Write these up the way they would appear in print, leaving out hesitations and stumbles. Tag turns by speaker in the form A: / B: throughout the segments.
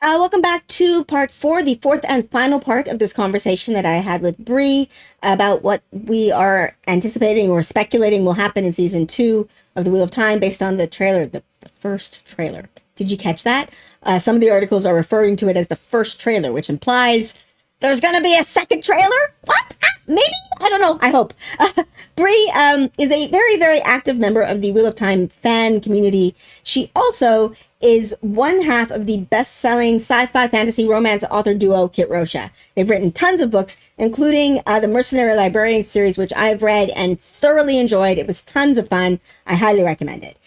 A: Welcome back to part four, the fourth and final part of this conversation that I had with Bree about what we are anticipating or speculating will happen in season two of The Wheel of Time based on the trailer, the first trailer. Did you catch that? Some of the articles are referring to it as the first trailer, which implies there's going to be a second trailer? What? Maybe? I don't know. I hope. Bree is a very, very active member of the Wheel of Time fan community. She also is one half of the best-selling sci-fi fantasy romance author duo Kit Rocha. They've written tons of books, including the Mercenary Librarian series, which I've read and thoroughly enjoyed. It was tons of fun. I highly recommend it.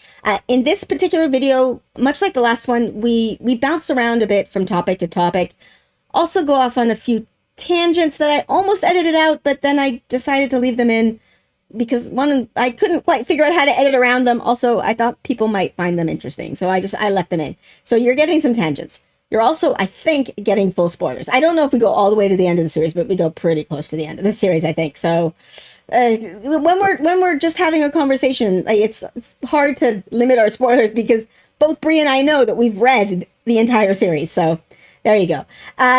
A: In this particular video, much like the last one, we bounce around a bit from topic to topic. Also go off on a few tangents that I almost edited out, but then I decided to leave them in because one, I couldn't quite figure out how to edit around them. Also, I thought people might find them interesting, so I left them in. So you're getting some tangents. You're also, I think, getting full spoilers. I don't know if we go all the way to the end of the series, but we go pretty close to the end of the series, I think. So when we're just having a conversation, like it's hard to limit our spoilers because both Bree and I know that we've read the entire series. So there you go.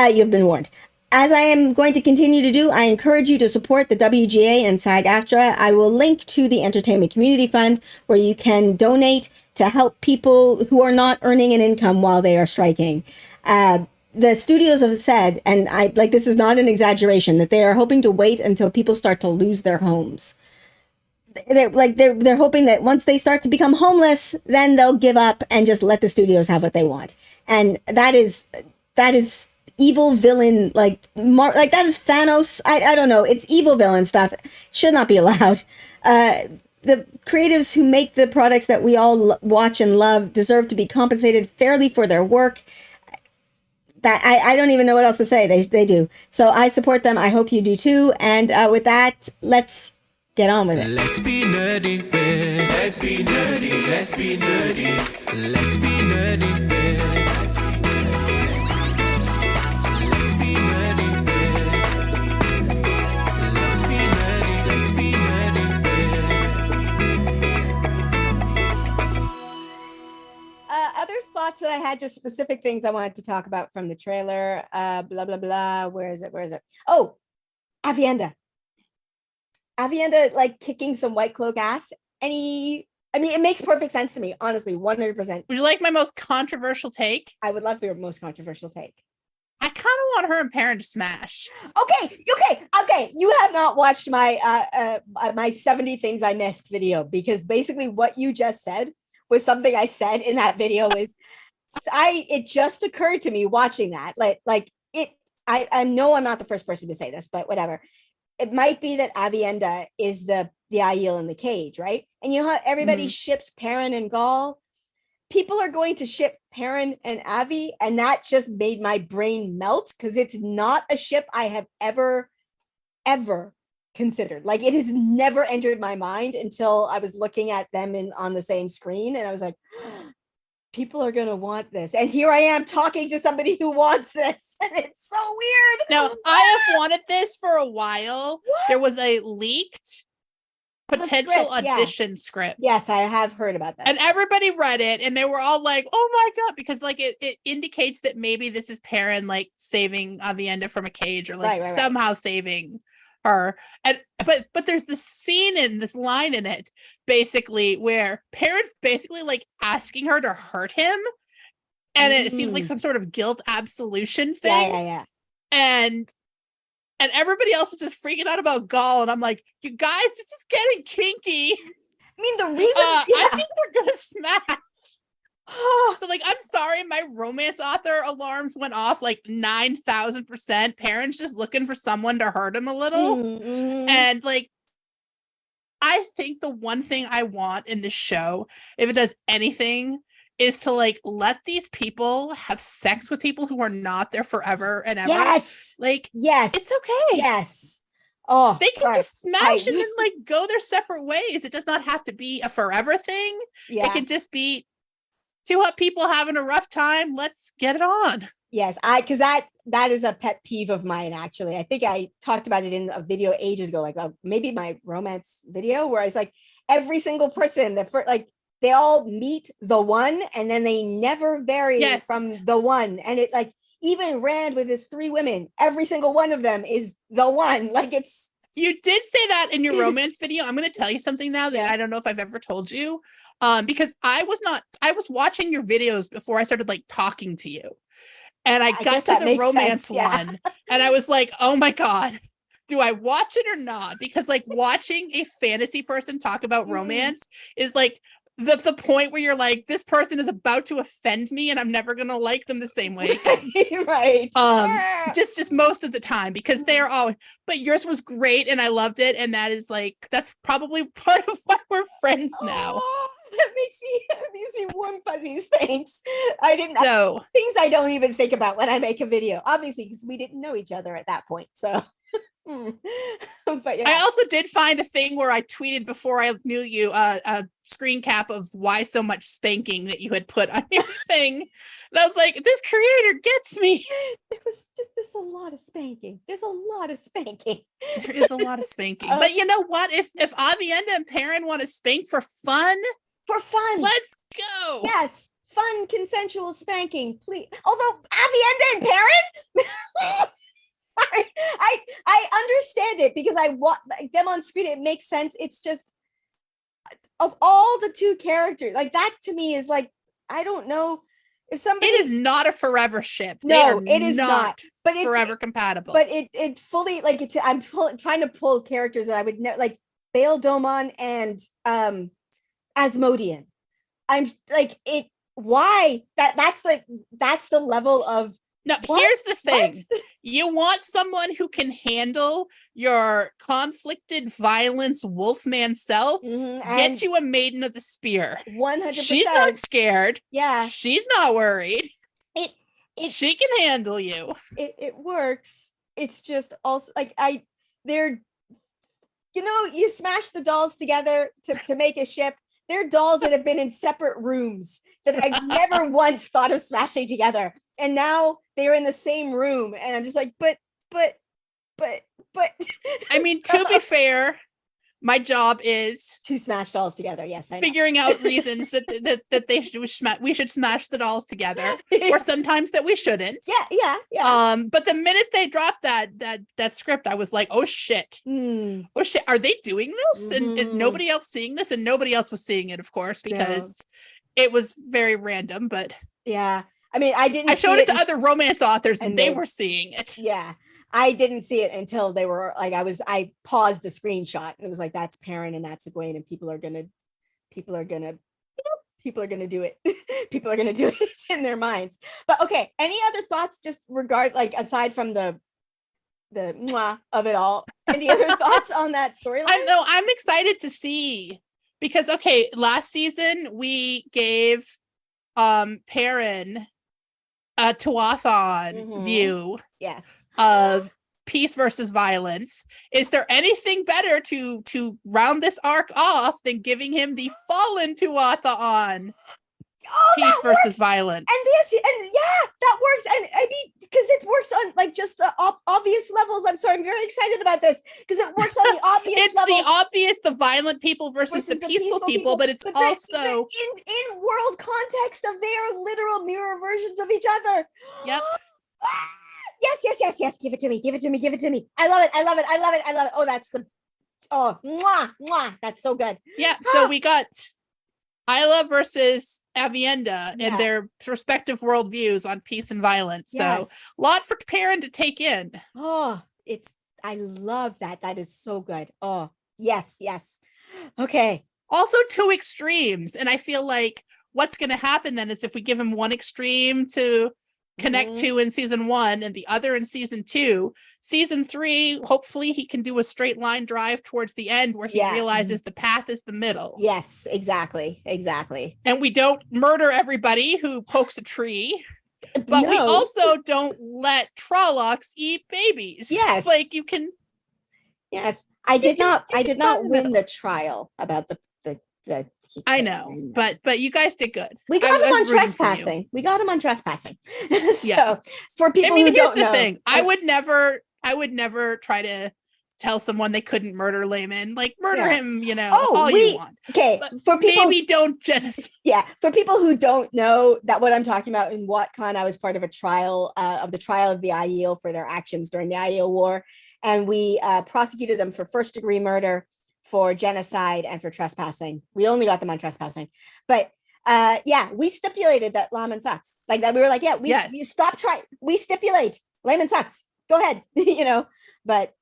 A: You've been warned. As I am going to continue to do, I encourage you to support the WGA and SAG-AFTRA. I will link to the Entertainment Community Fund where you can donate to help people who are not earning an income while they are striking. The studios have said, and I like this is not an exaggeration, that they are hoping to wait until people start to lose their homes. They're hoping that once they start to become homeless, then they'll give up and just let the studios have what they want. And that is evil villain, like that is Thanos. I don't know. It's evil villain stuff. Should not be allowed. The creatives who make the products that we all watch and love deserve to be compensated fairly for their work. That I don't even know what else to say. They do. So I support them. I hope you do too. And with that, let's get on with it.
B: Let's be nerdy, babe. Let's be nerdy. Let's be nerdy. Let's be nerdy, babe.
A: Other thoughts that I had, just specific things I wanted to talk about from the trailer. Blah, blah, blah. Where is it? Oh, Avienda. Avienda, like kicking some White Cloak ass. It makes perfect sense to me, honestly, 100%.
C: Would you like my most controversial take?
A: I would love your most controversial take.
C: I kind of want her and Perrin to smash.
A: Okay. You have not watched my my 70 things I missed video, because basically what you just said was something I said in that video. It just occurred to me watching that. I know I'm not the first person to say this, but whatever. It might be that Avienda is the Aiel in the cage, right? And you know how everybody ships Perrin and Gaul? People are going to ship Perrin and Avi, and that just made my brain melt because it's not a ship I have ever considered. Like, it has never entered my mind until I was looking at them on the same screen, and I was like, people are going to want this. And here I am talking to somebody who wants this, and it's so weird.
C: Now, I have wanted this for a while. What? There was a leaked potential audition script.
A: Yes, I have heard about that.
C: And everybody read it, and they were all like, oh my God, because like it indicates that maybe this is Perrin like saving Avienda from a cage, or like somehow saving her. And but there's this scene in this line in it basically where Perrin's basically like asking her to hurt him, and it seems like some sort of guilt absolution thing.
A: Yeah.
C: And everybody else is just freaking out about Gaul, and I'm like, you guys, this is getting kinky.
A: I mean, the reason
C: I think they're gonna smash. So like, I'm sorry, my romance author alarms went off like 9,000%. Perrin's just looking for someone to hurt him a little. And like, I think the one thing I want in this show, if it does anything, is to like let these people have sex with people who are not there forever and ever.
A: Yes. Yes.
C: It's okay.
A: Yes. Oh,
C: they can just smash and then like go their separate ways. It does not have to be a forever thing. Yeah. It can just be two people having a rough time. Let's get it on.
A: Yes, because that is a pet peeve of mine, actually. I think I talked about it in a video ages ago, like maybe my romance video, where I was like, every single person that for like they all meet the one, and then they never vary
C: Yes.
A: from the one. And it like even Rand with his 3 women, every single one of them is the one. Like it's.
C: You did say that in your romance video. I'm going to tell you something now that
A: Yeah.
C: I don't know if I've ever told you. Because I was watching your videos before I started like talking to you. And I got to the romance one and I was like, oh my God, do I watch it or not? Because like watching a fantasy person talk about romance is like the point where you're like, this person is about to offend me and I'm never gonna like them the same way again.
A: Right.
C: Just most of the time, because they are all, but yours was great and I loved it. And that is like, that's probably part of why we're friends now.
A: That makes me warm fuzzies. Thanks.
C: So
A: things I don't even think about when I make a video, obviously, because we didn't know each other at that point. So but yeah.
C: I also did find a thing where I tweeted before I knew you a screen cap of why so much spanking that you had put on your thing. And I was like, this creator gets me.
A: There's a lot of spanking. There's a lot of spanking.
C: There is a lot of spanking. But you know what? If Avienda and Perrin want to spank for fun, let's go.
A: Yes. Fun, consensual spanking, please. Although Avienda and Perrin, sorry, I understand it because I want them on screen. It makes sense. It's just of all the 2 characters, like that to me is like, I don't know if somebody.
C: It is not a forever ship.
A: No, it is not. But
C: forever compatible.
A: But it fully like it. I'm trying to pull characters that I would know, like Bail Domon and Asmodean. I'm like it. Why that's the level of.
C: No,
A: what?
C: Here's the thing.
A: What?
C: You want someone who can handle your conflicted violence wolfman self. Get you a Maiden of the Spear.
A: 100%.
C: She's not scared.
A: Yeah.
C: She's not worried. She can handle you.
A: It works. It's just also like they're, you smash the dolls together to make a ship. They're dolls that have been in separate rooms that I've never once thought of smashing together. And now they're in the same room. And I'm just like, but.
C: I mean, to be fair, my job is
A: to smash dolls together. Yes, I know.
C: Figuring out reasons that we should smash the dolls together, or sometimes that we shouldn't.
A: Yeah.
C: But the minute they dropped that script, I was like, oh shit, oh shit, are they doing this? And is nobody else seeing this? And nobody else was seeing it, of course, because it was very random. But
A: yeah, I mean, I
C: showed it to other romance authors, and they were seeing it.
A: Yeah. I didn't see it until they were like, I paused the screenshot and it was like, that's Perrin and that's Egwene, and people are gonna do it. People are gonna do it in their minds. But okay, any other thoughts just aside from the mwah of it all? Any other thoughts on that storyline?
C: I'm excited to see, because okay, last season we gave Perrin a Tuathon view of peace versus violence. Is there anything better to round this arc off than giving him the fallen Tuathon? Peace versus violence.
A: And that works. And I mean, because it works on like just the obvious levels. I'm sorry, I'm very excited about this because it works on the obvious levels.
C: The violent people versus the peaceful people, but it's also
A: in world context of their literal mirror versions of each other.
C: Yep.
A: Yes. Give it to me. I love it. Oh, mwah. That's so good.
C: Yeah. So we got Isla versus Avienda and their respective worldviews on peace and violence. So a lot for Perrin to take in.
A: Oh, I love that. That is so good. Oh, yes. Okay.
C: Also 2 extremes. And I feel like what's going to happen then is if we give him one extreme to connect to in season 1 and the other in season 2, season 3, hopefully he can do a straight line drive towards the end where he realizes the path is the middle.
A: Yes, exactly.
C: And we don't murder everybody who pokes a tree, but we also don't let Trollocs eat babies.
A: Yes.
C: Like you can.
A: Yes. I did not win the trial about the
C: I know, but you guys did good.
A: We got him on trespassing. So
C: for people who don't know, here's the thing: I would never try to tell someone they couldn't murder Layman. Like, murder him, you know,
A: Oh,
C: all you want.
A: Okay,
C: But
A: for people,
C: maybe don't genocide.
A: yeah, for people who don't know that what I'm talking about, in WoTCon, I was part of a trial of the trial of the IEO for their actions during the IEO war, and we prosecuted them for first-degree murder, for genocide, and for trespassing. We only got them on trespassing, but yeah, we stipulated that Layman sucks. Like that, we were like, yeah, you stop trying. We stipulate Layman sucks. Go ahead, you know, but.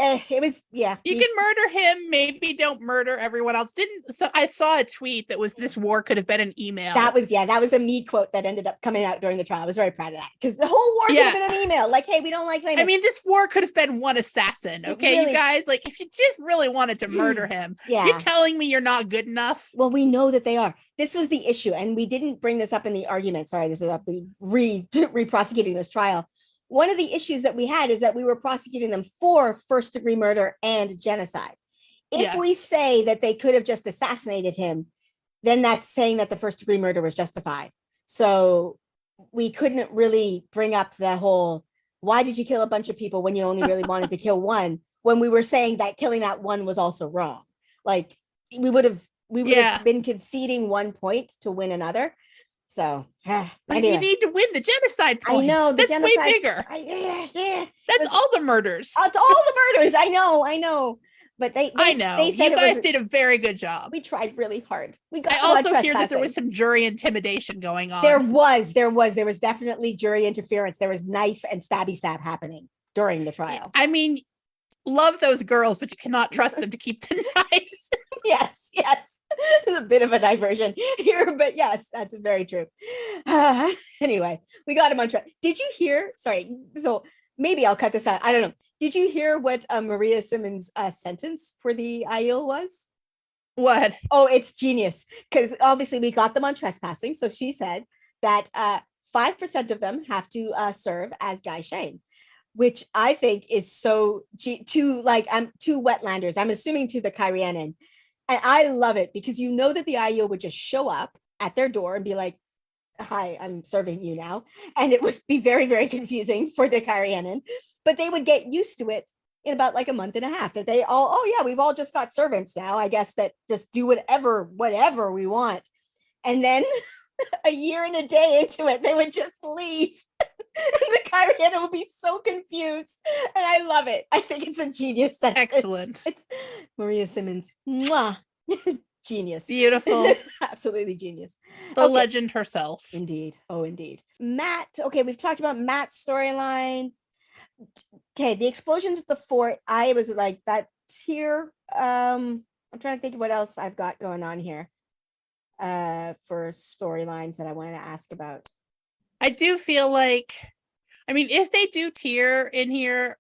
A: It was, yeah.
C: You can murder him, maybe don't murder everyone else. So I saw a tweet that was, this war could have been an email.
A: That was a me quote that ended up coming out during the trial. I was very proud of that, because the whole war could have been an email. Like, hey, we don't like Layman.
C: I mean, this war could have been one assassin. Okay, really, you guys, like, if you just really wanted to murder him, you're telling me you're not good enough? Well,
A: we know that they are. This was the issue, and we didn't bring this up in the argument. Sorry, this is up re-prosecuting this trial. One of the issues that we had is that we were prosecuting them for first-degree murder and genocide. If we say that they could have just assassinated him, then that's saying that the first-degree murder was justified. So we couldn't really bring up the whole, why did you kill a bunch of people when you only really wanted to kill one, when we were saying that killing that one was also wrong. Like, we would have been conceding 1 point to win another. So,
C: but anyway. You need to win the genocide point.
A: I know,
C: that's
A: genocide,
C: way bigger. That's all the murders.
A: It's all the murders. I know. But
C: I know. They said you guys did a very good job.
A: We tried really hard.
C: I also hear that there was some jury intimidation going on.
A: There was definitely jury interference. There was knife and stabby stab happening during the trial.
C: I mean, love those girls, but you cannot trust them to keep the knives.
A: Yes. There's a bit of a diversion here, but yes, that's very true. Anyway, we got him on track. Did you hear? Sorry, so maybe I'll cut this out. I don't know. Did you hear what Maria Simmons' sentence for the IEL was?
C: What?
A: Oh, it's genius, because obviously we got them on trespassing. So she said that 5% of them have to serve as Guy Shane, which I think is so to wetlanders. I'm assuming to the Kyrianen. And I love it, because you know that the IEO would just show up at their door and be like, hi, I'm serving you now. And it would be very, very confusing for the Kyrianen, but they would get used to it in about like a month and a half, that they all, oh yeah, we've all just got servants now, I guess, that just do whatever we want. And then a year and a day into it, they would just leave. And the Kyrianen would be so confused. And I love it. I think it's a genius sentence.
C: Excellent.
A: It's Maria Simmons. Mwah. Genius.
C: Beautiful.
A: Absolutely genius.
C: The legend herself.
A: Indeed. Oh, indeed. Matt. Okay, we've talked about Matt's storyline. Okay, the explosions at the fort. I was like, that's here. I'm trying to think of what else I've got going on here for storylines that I want to ask about.
C: I do feel like, I mean, if they do Tyr in here,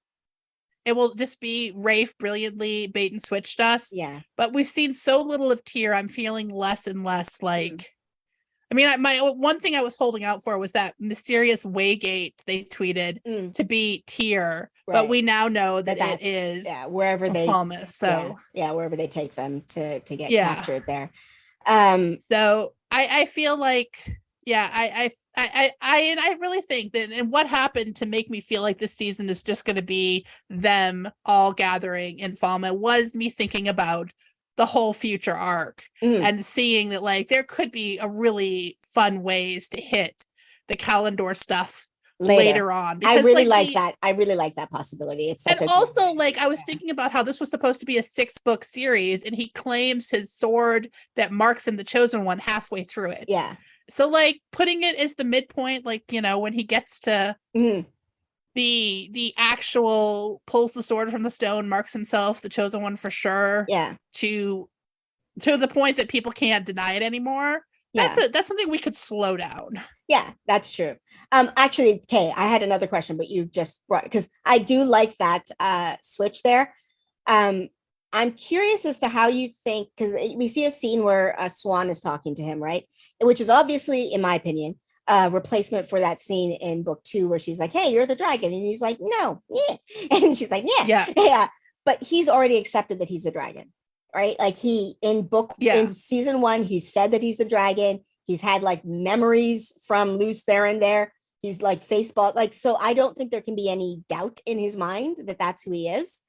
C: it will just be Rafe brilliantly bait and switched us.
A: Yeah.
C: But we've seen so little of Tyr, I'm feeling less and less like, I mean, my one thing I was holding out for was that mysterious Waygate they tweeted to be Tyr, but we now know that it is
A: wherever they
C: Falmouth, so
A: wherever they take them to get captured there.
C: So I feel like I really think that, and what happened to make me feel like this season is just going to be them all gathering in Falmouth was me thinking about the whole future arc and seeing that like there could be a really fun ways to hit the Kalendor stuff later on.
A: Because, I really like that. I really like that possibility. It's such
C: also like I was thinking about how this was supposed to be a 6-book series, and he claims his sword that marks him the chosen one halfway through it.
A: Yeah.
C: So like putting it as the midpoint, like, you know, when he gets to the actual pulls the sword from the stone, marks himself the chosen one for sure.
A: Yeah.
C: To the point that people can't deny it anymore. Yeah. That's something we could slow down.
A: Yeah, that's true. Actually, Kay, I had another question, but you've just brought, because I do like that switch there. I'm curious as to how you think, because we see a scene where Swan is talking to him, right? Which is obviously, in my opinion, a replacement for that scene in book 2 where she's like, hey, you're the dragon. And he's like, no, yeah. And she's like, yeah. But he's already accepted that he's the dragon, right? Like in season 1, he said that he's the dragon. He's had like memories from Luce there and there. He's like Facebook, like, so I don't think there can be any doubt in his mind that that's who he is.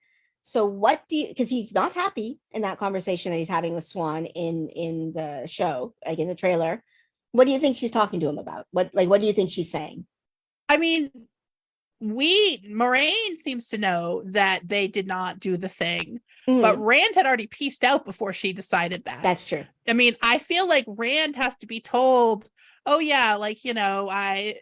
A: So what do you, because he's not happy in that conversation that he's having with Swan in the show, like in the trailer. What do you think she's talking to him about? What do you think she's saying?
C: I mean, Moraine seems to know that they did not do the thing, but Rand had already pieced out before she decided that.
A: That's true.
C: I mean, I feel like Rand has to be told, oh yeah, like, you know, I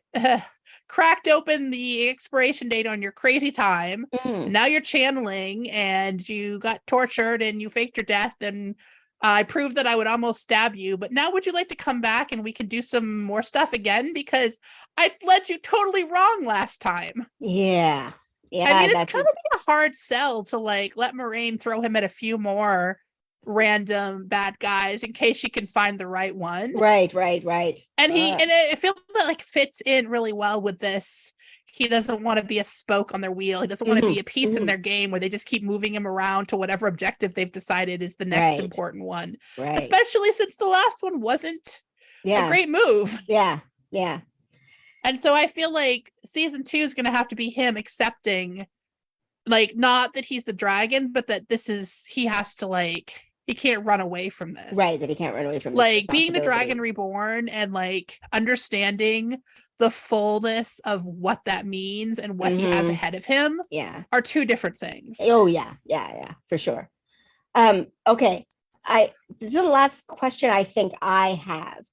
C: cracked open the expiration date on your crazy time, and now you're channeling and you got tortured and you faked your death, and I proved that I would almost stab you, but now would you like to come back and we can do some more stuff again? Because I led you totally wrong last time.
A: Yeah. Yeah.
C: I mean, it's kind of a hard sell to like let Moraine throw him at a few more random bad guys in case she can find the right one.
A: Right.
C: And I feel that like fits in really well with this. He doesn't want to be a spoke on their wheel. He doesn't want to be a piece in their game where they just keep moving him around to whatever objective they've decided is the next important one. Right. Especially since the last one wasn't a great move.
A: Yeah.
C: And so I feel like season 2 is going to have to be him accepting, like, not that he's the dragon, but that he has to, like, he can't run away from this.
A: Right, that he can't run away from this.
C: Like, being the dragon reborn and, like, understanding the fullness of what that means and what he has ahead of him are two different things.
A: Oh, yeah, for sure. Okay, this is the last question I think I have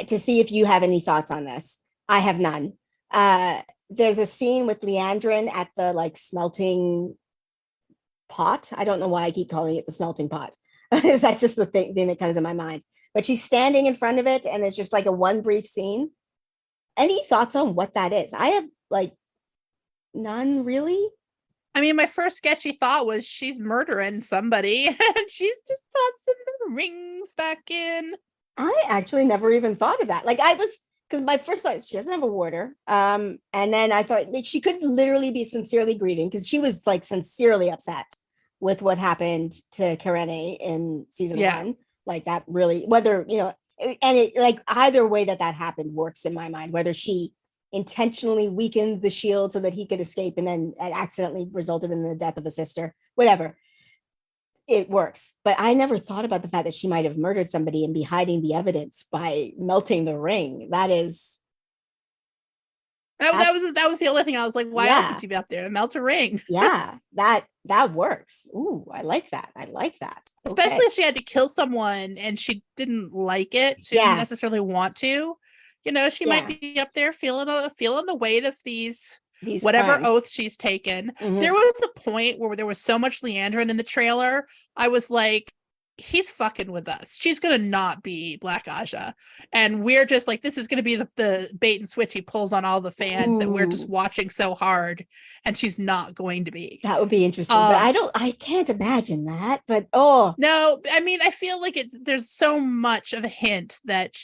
A: to see if you have any thoughts on this. I have none. There's a scene with Leandrin at the like smelting pot. I don't know why I keep calling it the smelting pot. That's just the thing that comes in my mind. But she's standing in front of it, and there's just like a one brief scene. Any thoughts on what that is? I have like none really.
C: I mean, my first sketchy thought was she's murdering somebody and she's just tossing the rings back in.
A: I actually never even thought of that. Like because my first thought is she doesn't have a warder. And then I thought like, she could literally be sincerely grieving because she was like sincerely upset with what happened to Karene in season 1. Like that really, whether, you know, and it like either way that happened works in my mind, whether she intentionally weakened the shield so that he could escape and then it accidentally resulted in the death of a sister, whatever. It works. But I never thought about the fact that she might have murdered somebody and be hiding the evidence by melting the ring. That was
C: the only thing I was like, why else would she be up there? Melt a ring.
A: Yeah, that works. Ooh, I like that.
C: Especially if she had to kill someone and she didn't like it, she didn't necessarily want to. You know, she might be up there feeling the weight of these whatever crimes. Oaths she's taken. There was a point where there was so much Leandrin in the trailer. I was like, he's fucking with us. She's gonna not be Black Aja, and we're just like, this is gonna be the bait and switch he pulls on all the fans that we're just watching so hard, and she's not going to be.
A: That would be interesting, but I can't imagine that. But no,
C: I mean, I feel like there's so much of a hint that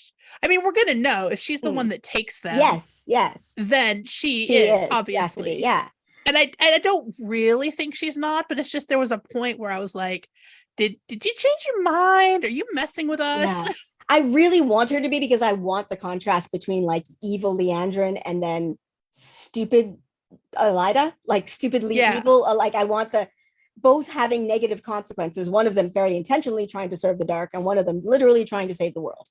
C: I mean, we're gonna know if she's the one that takes them.
A: Yes.
C: Then she is obviously.
A: Yeah.
C: And I don't really think she's not, but it's just there was a point where I was like, Did you change your mind? Are you messing with us?
A: Yeah. I really want her to be because I want the contrast between like evil Leandrin and then stupid Elida, like stupidly evil. Like I want both having negative consequences. One of them very intentionally trying to serve the dark, and one of them literally trying to save the world,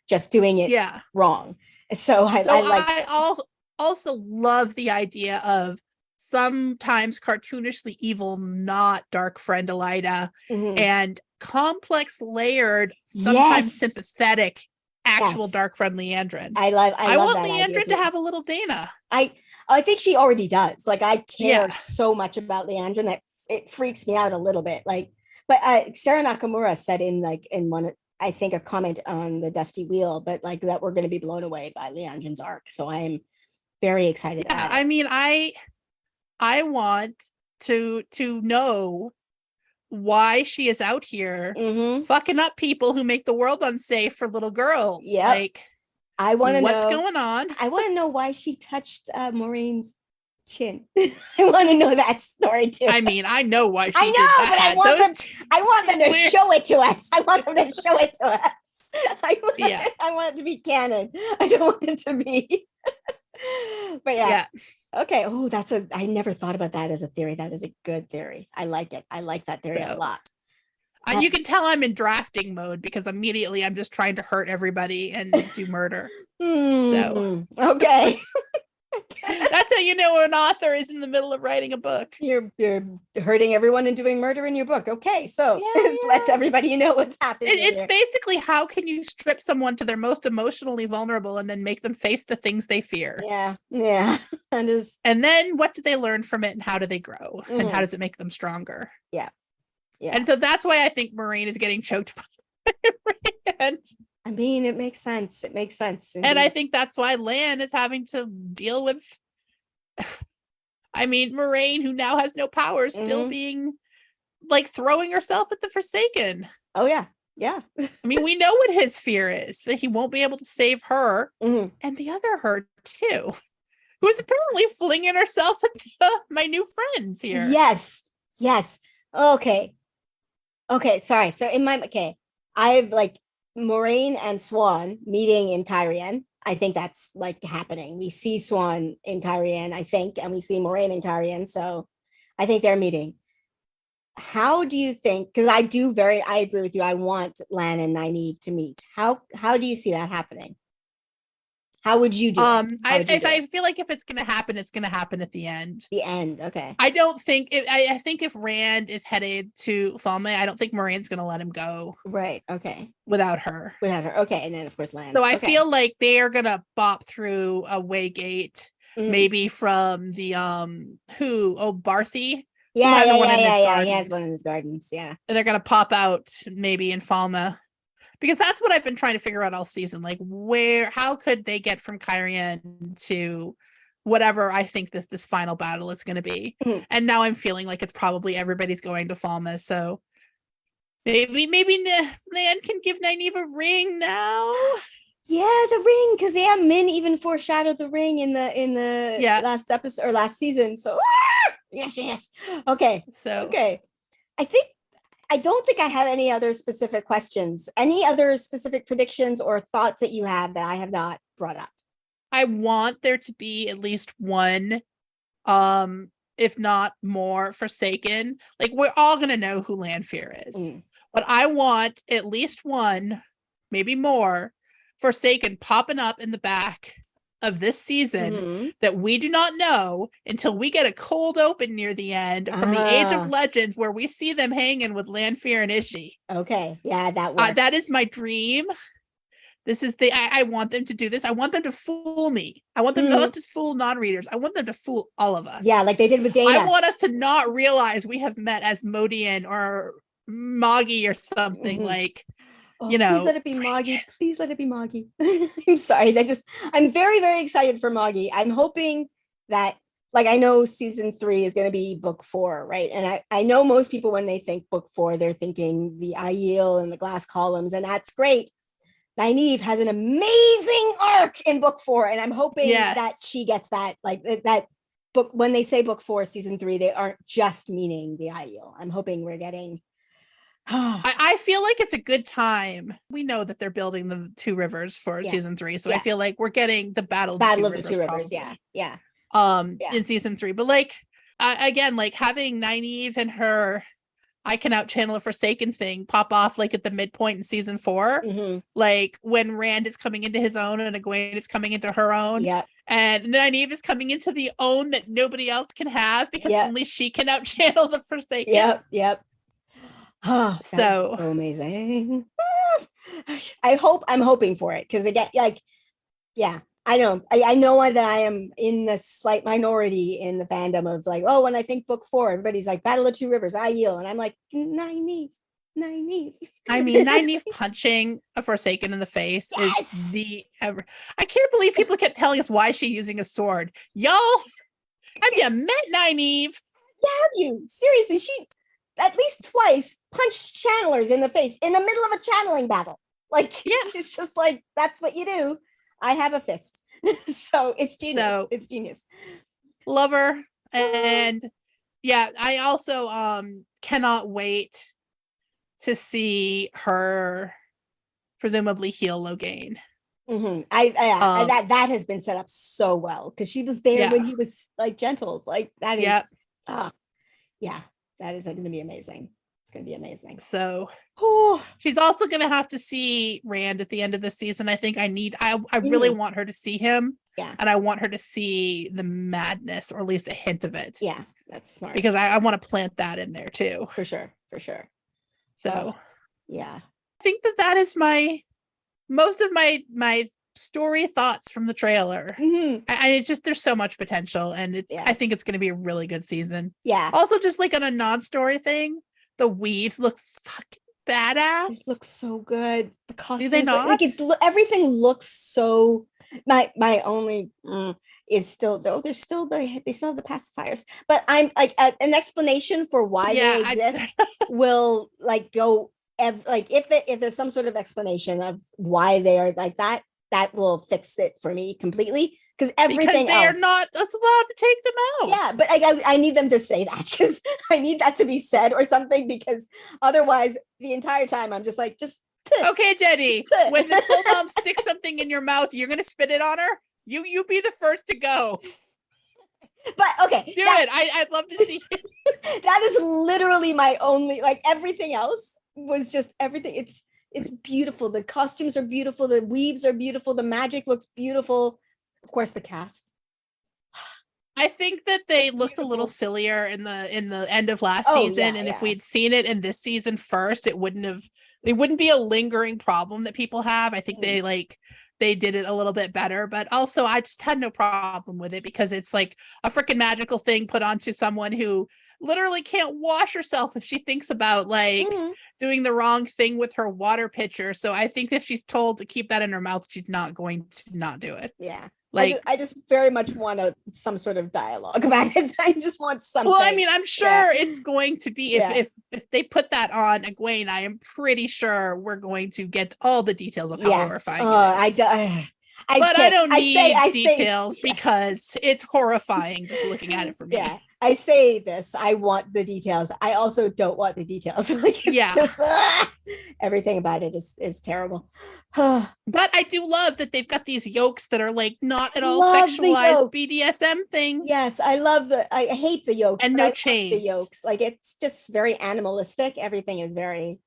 A: just doing it wrong. So
C: I also love the idea of sometimes cartoonishly evil, not dark friend Elida, and complex layered, sometimes sympathetic, actual dark friend Leandrin.
A: I want
C: Leandrin to have a little Dana.
A: I think she already does. Like I care so much about Leandrin that it freaks me out a little bit. Like, but Sarah Nakamura said in one, I think a comment on the Dusty Wheel, but like that we're going to be blown away by Leandrin's arc. So I'm very excited.
C: Yeah, I mean, I want to know why she is out here fucking up people who make the world unsafe for little girls.
A: Yeah,
C: like
A: I want to know
C: what's going on.
A: I want to know why she touched Maureen's chin. I want to know that story too.
C: I mean, I know why she
A: did
C: that.
A: But I want them to show it to us. I want them to show it to us. I want it to be canon. I don't want it to be But yeah.
C: Yeah.
A: Okay. Oh, I never thought about that as a theory. That is a good theory. I like it. I like that theory a
C: So,
A: lot.
C: you can tell I'm in drafting mode because immediately I'm just trying to hurt everybody and do murder. So
A: Okay.
C: that's how you know an author is in the middle of writing a book.
A: You're hurting everyone and doing murder in your book. Okay, so
C: Yeah.
A: lets everybody know what's happening.
C: It's basically, how can you strip someone to their most emotionally vulnerable and then make them face the things they fear?
A: Yeah. That is.
C: And then what do they learn from it, and how do they grow, and how does it make them stronger?
A: Yeah.
C: And so that's why I think Moraine is getting choked by Rand.
A: I mean, it makes sense.
C: And I think that's why Lan is having to deal with, I mean, Moraine, who now has no powers, still being like throwing herself at the Forsaken.
A: Oh yeah.
C: I mean, we know what his fear is, that he won't be able to save her and the other her too, who's apparently flinging herself at my new friends here.
A: Yes. Okay. Sorry. So I've like Moraine and Swan meeting in Tyrian. I think that's like happening. We see Swan in Tyrian, I think, and we see Moraine in Tyrian. So I think they're meeting. How do you think? Because I agree with you. I want Lan and Nynaeve to meet. How do you see that happening? How would you do it?
C: I feel like if it's gonna happen, it's gonna happen at the end.
A: The end, okay.
C: I don't think I think if Rand is headed to Falme, I don't think Moraine's gonna let him go.
A: Right. Okay.
C: Without her.
A: Okay, and then of course Lan.
C: So I feel like they are gonna bop through a Waygate, maybe from the Barthy.
A: Yeah. He has one in his gardens. Yeah.
C: And they're gonna pop out maybe in Falme. Because that's what I've been trying to figure out all season. Like, how could they get from Cairhien to whatever I think this final battle is going to be? And now I'm feeling like it's probably everybody's going to Falmouth. So maybe Lan can give Nynaeve a ring now.
A: Yeah, the ring, because Min even foreshadowed the ring in the last episode or last season. So yes. Okay. I don't think I have any other specific questions. Any other specific predictions or thoughts that you have that I have not brought up?
C: I want there to be at least one, if not more, Forsaken. Like, we're all going to know who Lanfear is. But I want at least one, maybe more, Forsaken popping up in the back of this season that we do not know until we get a cold open near the end from the Age of Legends, where we see them hanging with Lanfear and Ishii.
A: Okay, yeah, that works.
C: That is my dream. This is I want them to do this. I want them to fool me. I want them not to fool non-readers. I want them to fool all of us.
A: Yeah, like they did with Dana.
C: I want us to not realize we have met as Modian or Moggy or something like. Please let it be Moggy.
A: Please let it be Moggy. I'm sorry. I'm very, very excited for Moggy. I'm hoping that, like, I know season 3 is going to be book 4, right? And I know most people, when they think book 4, they're thinking the Aiel and the glass columns, and that's great. Nynaeve has an amazing arc in book 4, and I'm hoping that she gets that, like, that book. When they say book 4, season 3, they aren't just meaning the Aiel. I'm hoping we're getting.
C: I feel like it's a good time. We know that they're building the 2 rivers for season 3, so I feel like we're getting the battle of the 2 rivers.
A: Yeah.
C: In season 3, but like again, like having Nynaeve and her I can out channel a Forsaken thing pop off like at the midpoint in season 4, like when Rand is coming into his own and Egwene is coming into her own, and Nynaeve is coming into the own that nobody else can have because only she can out channel the Forsaken.
A: Yep. Oh, so amazing. I'm hoping for it, because again, like, I know that I am in the slight minority in the fandom of like, when I think book 4, everybody's like Battle of 2 Rivers, Aiel, and I'm like, Nynaeve.
C: I mean, Nynaeve punching a Forsaken in the face is I can't believe people kept telling us why she's using a sword. Y'all, have you met Nynaeve?
A: Yeah, have you? Seriously, she at least twice punched channelers in the face in the middle of a channeling battle. Like, she's just like, that's what you do. I have a fist. So it's genius.
C: Love her. And I also cannot wait to see her presumably heal Logain.
A: That has been set up so well because she was there when he was like gentle. Like that is, yeah, that is going to be amazing. It's going to be amazing.
C: So she's also going to have to see Rand at the end of the season. I think I really want her to see him.
A: Yeah.
C: And I want her to see the madness, or at least a hint of it.
A: Yeah, that's smart.
C: Because I want to plant that in there too.
A: For sure.
C: So
A: yeah.
C: I think that is most of my story thoughts from the trailer. It's just, there's so much potential, and I think it's going to be a really good season.
A: Yeah.
C: Also, just like on a non-story thing, the weaves look fucking badass.
A: It looks so good. The costumes,
C: do they not?
A: Everything looks so. My only is still though. They still have the pacifiers, but I'm like an explanation for why they exist will like go. If there's some sort of explanation of why they are like that will fix it for me completely. Because everything
C: they are not allowed to take them out.
A: Yeah, but I need them to say that, because I need that to be said or something, because otherwise the entire time I'm just like,
C: okay, Jenny, when the soul mom sticks something in your mouth, you're gonna spit it on her. You be the first to go.
A: But okay,
C: do it. I'd love to see it.
A: That is literally my only, like, everything else was just everything. It's beautiful. The costumes are beautiful. The weaves are beautiful. The magic looks beautiful. Of course, the cast.
C: I think that they looked a little sillier in the end of last season, and if we'd seen it in this season first, it wouldn't be a lingering problem that people have. I think they did it a little bit better, but also I just had no problem with it because it's like a freaking magical thing put onto someone who literally can't wash herself if she thinks about doing the wrong thing with her water pitcher. So I think if she's told to keep that in her mouth, she's not going to not do it.
A: Yeah. I just very much want some sort of dialogue about it. I just want something.
C: Well, I mean, I'm sure it's going to be if they put that on Egwene, I am pretty sure we're going to get all the details of how horrifying it is. I don't need details because it's horrifying just looking at it for me.
A: Yeah, I say this. I want the details. I also don't want the details. Just, everything about it is terrible.
C: But I do love that they've got these yokes that are like not at all sexualized BDSM thing.
A: Yes, I hate the yokes.
C: And no chains.
A: The yokes. Like, it's just very animalistic. Everything is very,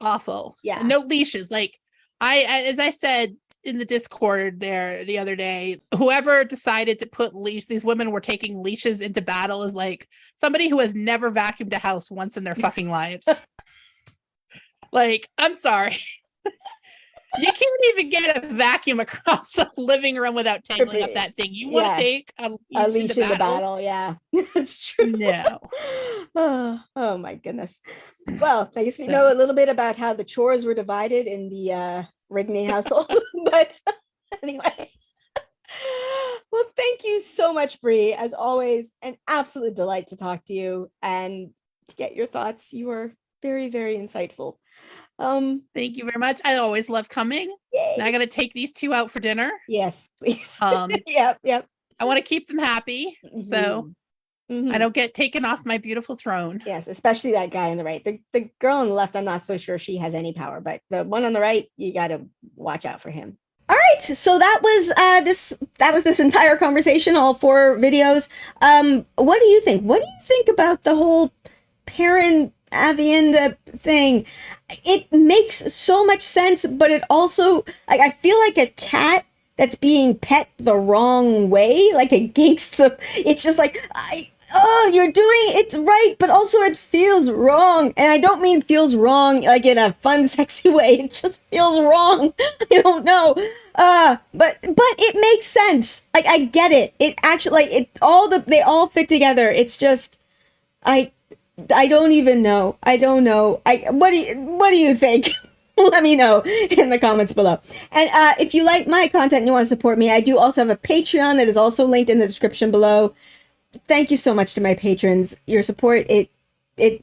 C: awful.
A: Yeah.
C: No leashes. Like, as I said in the Discord there the other day, whoever decided to put these women were taking leashes into battle is like somebody who has never vacuumed a house once in their fucking lives. Like, I'm sorry. You can't even get a vacuum across the living room without tangling up that thing. You want to take a leash in the battle?
A: Yeah, that's true.
C: No.
A: Oh my goodness. Well, I guess we know a little bit about how the chores were divided in the Rigney household. But anyway. Well, thank you so much, Bree. As always, an absolute delight to talk to you and to get your thoughts. You are very, very insightful.
C: Thank you very much. I always love coming.
A: Yay.
C: Now I gotta take these two out for dinner.
A: Yes, please.
C: Yep. I want to keep them happy, so I don't get taken off my beautiful throne.
A: Yes, especially that guy on the right. The girl on the left, I'm not so sure she has any power, but the one on the right, you got to watch out for him. All right, so that was this entire conversation, all 4 videos. What do you think? What do you think about the whole parent Avienda thing? It makes so much sense, but it also, like, I feel like a cat that's being pet the wrong way, like a gangsta. It's just like, you're doing it's right, but also it feels wrong. And I don't mean feels wrong like in a fun, sexy way. It just feels wrong. I don't know. But it makes sense. Like, I get it. It actually, like, they all fit together. It's just, I don't even know. I don't know. What do you think? Let me know in the comments below. And if you like my content and you want to support me, I do also have a Patreon that is also linked in the description below. Thank you so much to my patrons. Your support, it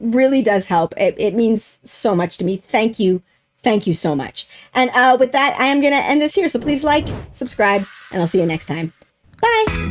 A: really does help. It means so much to me. Thank you. Thank you so much. And with that, I am going to end this here. So please like, subscribe, and I'll see you next time. Bye.